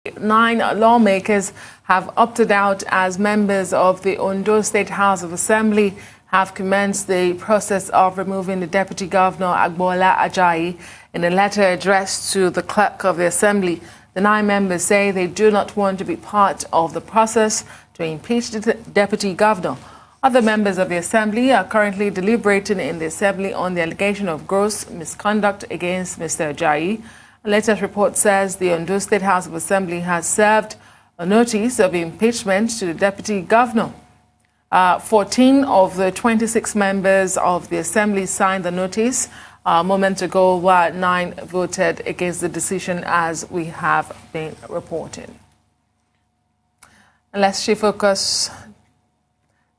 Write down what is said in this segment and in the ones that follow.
9 lawmakers have opted out as members of the Ondo State House of Assembly have commenced the process of removing the Deputy Governor Agbola Ajayi. In a letter addressed to the clerk of the Assembly, the 9 members say they do not want to be part of the process to impeach the Deputy Governor. Other members of the Assembly are currently deliberating in the Assembly on the allegation of gross misconduct against Mr. Ajayi. A latest report says the Ondo State House of Assembly has served a notice of impeachment to the Deputy Governor. 14 of the 26 members of the Assembly signed the notice a moment ago, while 9 voted against the decision, as we have been reporting. And let's shift focus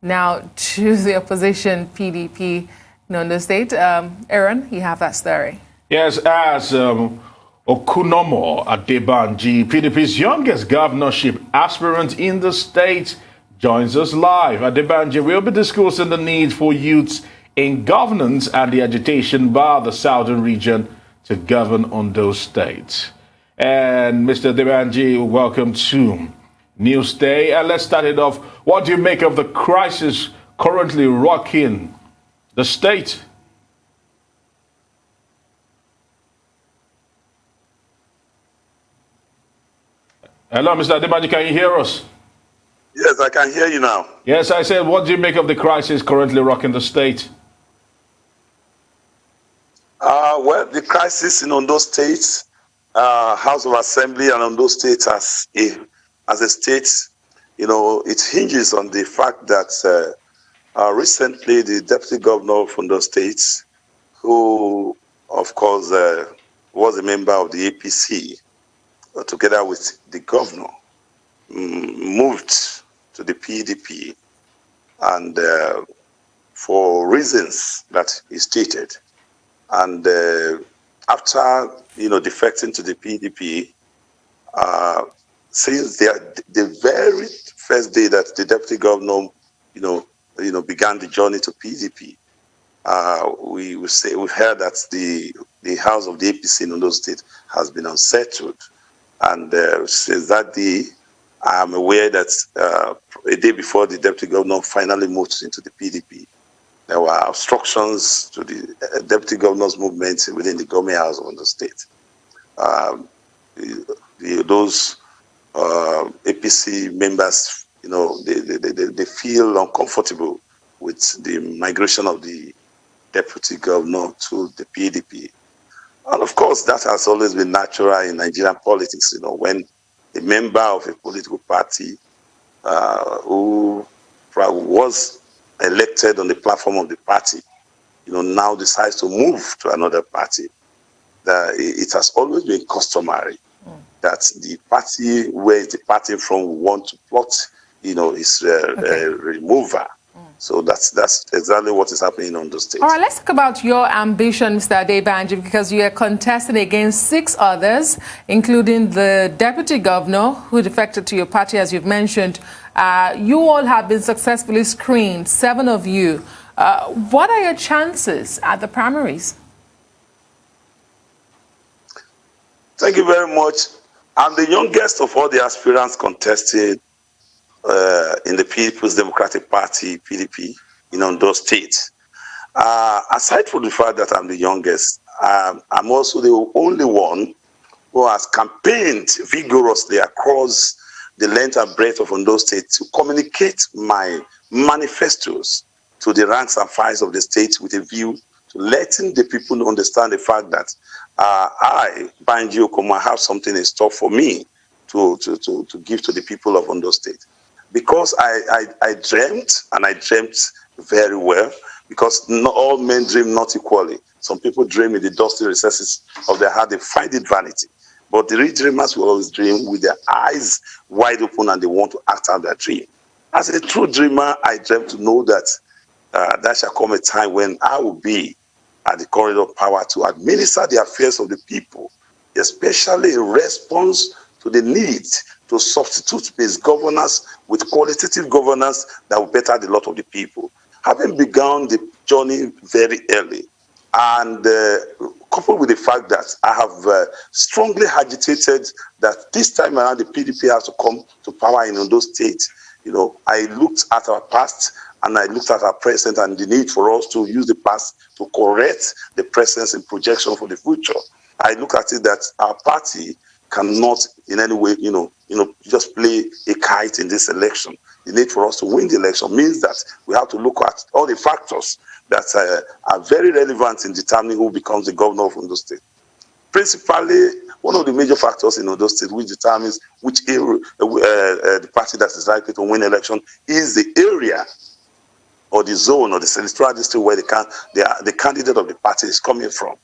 now to the opposition PDP in Ondo State. Aaron, you have that story. Yes, as Okunomo Adebanji, PDP's youngest governorship aspirant in the state, joins us live. Adebanji will be discussing the need for youths in governance and the agitation by the southern region to govern Ondo State. And Mr. Adebanji, welcome to Newsday. And let's start it off. What do you make of the crisis currently rocking the state? Hello, Mr. Adebanji, can you hear us? Yes, I can hear you now. Yes, I said, what do you make of the crisis currently rocking the state? Well, the crisis in Ondo State, House of Assembly and Ondo State as a state, you know, it hinges on the fact that recently the Deputy Governor of Ondo State, who, of course, was a member of the APC, together with the governor, moved to the PDP, and for reasons that he stated. And after, you know, defecting to the PDP, since the very first day that the deputy governor, began the journey to PDP, we've heard that the house of the APC in Ondo State has been unsettled. And since that day, I'm aware that a day before the deputy governor finally moved into the PDP, there were obstructions to the deputy governor's movement within the government house of Ondo State. Those APC members, you know, they feel uncomfortable with the migration of the deputy governor to the PDP. And of course, that has always been natural in Nigerian politics, you know, when a member of a political party who was elected on the platform of the party, you know, now decides to move to another party. It has always been customary that the party where the party from want to plot, you know, is remover. So that's exactly what is happening on the state. All right, let's talk about your ambition, Mr. Adebanji, because you are contesting against 6 others, including the deputy governor who defected to your party, as you've mentioned. You all have been successfully screened, 7 of you. What are your chances at the primaries? Thank you very much. I'm the youngest of all the aspirants contested in the People's Democratic Party, PDP, in Ondo State. Aside from the fact that I'm the youngest, I'm also the only one who has campaigned vigorously across the length and breadth of Ondo State to communicate my manifestos to the ranks and files of the state with a view to letting the people understand the fact that I, Banji Okoma, have something in store for me to give to the people of Ondo State. Because I dreamt, and I dreamt very well, because not all men dream not equally. Some people dream in the dusty recesses of their heart, they find it vanity. But the real dreamers will always dream with their eyes wide open, and they want to act out their dream. As a true dreamer, I dreamt to know that there shall come a time when I will be at the corridor of power to administer the affairs of the people, especially in response to the need to substitute base governance with qualitative governance that will better the lot of the people. Having begun the journey very early, and a couple coupled with the fact that I have strongly agitated that this time around the PDP has to come to power in Ondo State. You know, I looked at our past and I looked at our present and the need for us to use the past to correct the present and projection for the future. I look at it that our party cannot in any way, just play a kite in this election. The need for us to win the election means that we have to look at all the factors that are very relevant in determining who becomes the governor of Ondo State. Principally, one of the major factors in Ondo State which determines which area, the party that is likely to win election is the area or the zone or the senatorial district where the candidate of the party is coming from.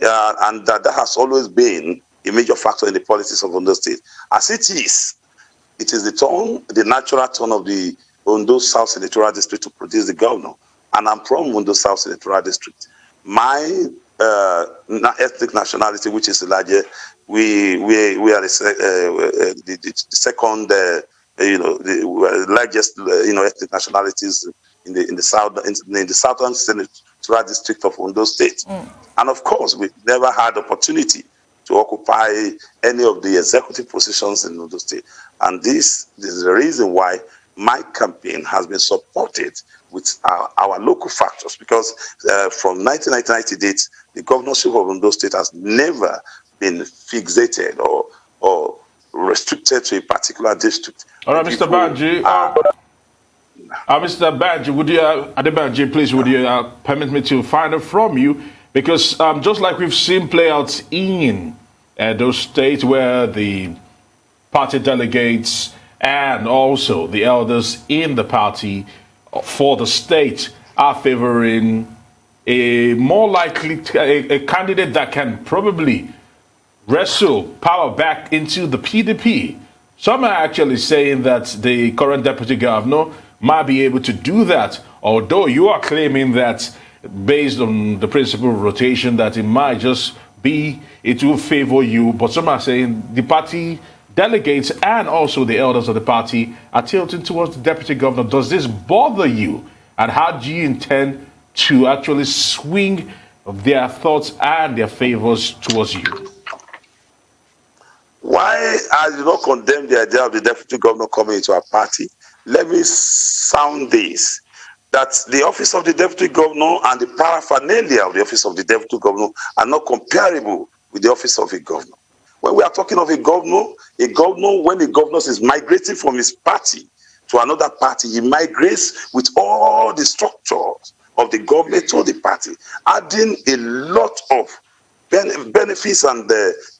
And that has always been a major factor in the politics of Ondo State. As it is the natural turn of the Ondo South Senatorial District to produce the governor. And I'm from Ondo South Senatorial District. My ethnic nationality, which is larger, we are the second, the largest, ethnic nationalities in the southern senatorial district of Ondo State. And of course, we've never had opportunity to occupy any of the executive positions in Ondo State. And this is the reason why my campaign has been supported with our local factors, because from 1999 to date, the governorship of Ondo State has never been fixated or restricted to a particular district. All right, Mr. Banji. Mr. Banji, Adebanji, please, would you permit me to find out from you? Because just like we've seen play out in those states where the party delegates and also the elders in the party for the state are favoring a more likely a candidate that can probably wrestle power back into the PDP. Some are actually saying that the current deputy governor might be able to do that, although you are claiming that based on the principle of rotation that it might just be, it will favor you. But some are saying the party delegates and also the elders of the party are tilting towards the deputy governor. Does this bother you? And how do you intend to actually swing their thoughts and their favors towards you? Why I do not condemn the idea of the deputy governor coming into our party, let me sound this. That the office of the deputy governor and the paraphernalia of the office of the deputy governor are not comparable with the office of a governor. When we are talking of a governor, when the governor is migrating from his party to another party, he migrates with all the structures of the government to the party, adding a lot of benefits and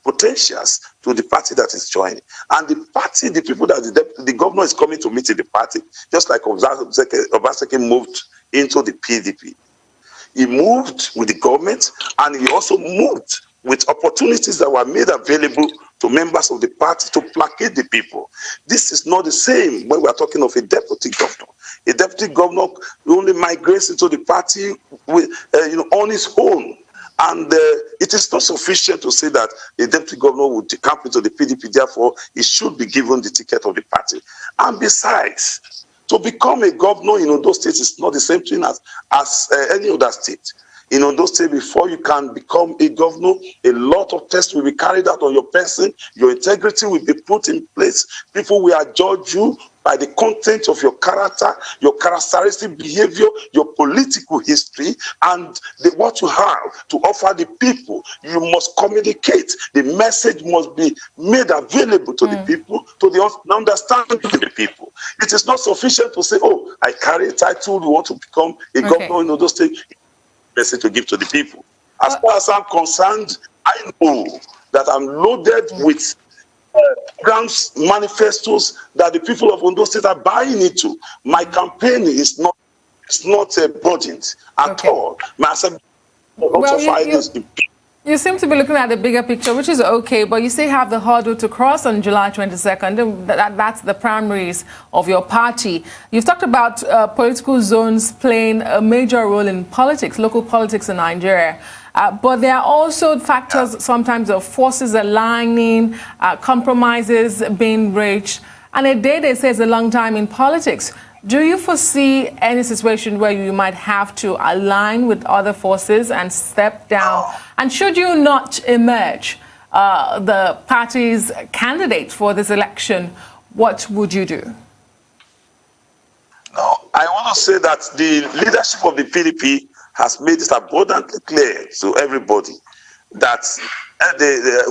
potentials to the party that is joining. And the party, the people that the governor is coming to meet in the party, just like Obaseki moved into the PDP. He moved with the government, and he also moved with opportunities that were made available to members of the party to placate the people. This is not the same when we are talking of a deputy governor. A deputy governor only migrates into the party with, on his own. And it is not sufficient to say that a deputy governor would decamp into the PDP, therefore he should be given the ticket of the party. And besides, to become a governor in Ondo State is not the same thing as any other state. In Ondo State, before you can become a governor, a lot of tests will be carried out on your person, your integrity will be put in place, people will judge you by the content of your character, your characteristic behavior, your political history, and what you have to offer the people. You must communicate. The message must be made available to the people, to the understanding of the people. It is not sufficient to say, oh, I carry a title, you want to become a governor in Ondo State. Message to give to the people. As far as I'm concerned, I know that I'm loaded with grants, manifestos that the people of Ondo State are buying into. My campaign is not burdened at all. You seem to be looking at the bigger picture, which is okay, but you still have the hurdle to cross on July 22nd. That's the primaries of your party. You've talked about political zones playing a major role in politics, local politics in Nigeria. But there are also factors sometimes of forces aligning, compromises being reached. And a day, they say, is a long time in politics. Do you foresee any situation where you might have to align with other forces and step down? And should you not emerge the party's candidate for this election, what would you do? No, I want to say that the leadership of the PDP has made it abundantly clear to everybody that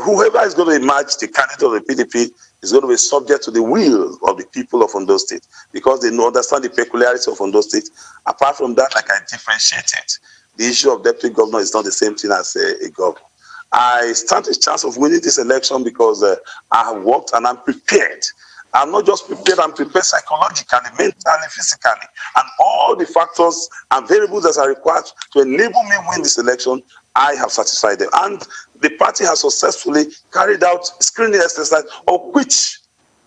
whoever is going to emerge the candidate of the PDP is going to be subject to the will of the people of Ondo State, because they understand the peculiarity of Ondo State. Apart from that, like I differentiated, the issue of deputy governor is not the same thing as a governor. I stand a chance of winning this election because I have worked and I'm prepared. I'm not just prepared, I'm prepared psychologically, mentally, physically, and all the factors and variables that are required to enable me win this election, I have satisfied them. And the party has successfully carried out screening exercise, of which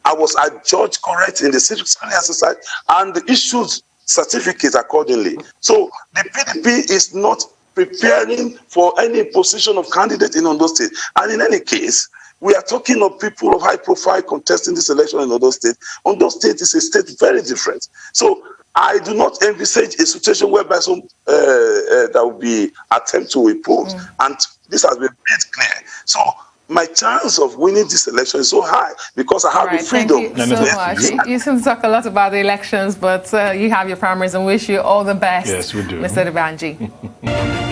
I was adjudged correct in the screening exercise and issued certificates accordingly. So the PDP is not preparing for any position of candidate in Ondo State. And in any case, we are talking of people of high profile contesting this election in Ondo State. Ondo State is a state very different. So I do not envisage a situation whereby some that will be attempt to oppose. And this has been made clear. So my chance of winning this election is so high because I have the freedom. Thank you so much. You seem to talk a lot about the elections, but you have your primaries, and wish you all the best. Yes, we do. Mr. Adebanji.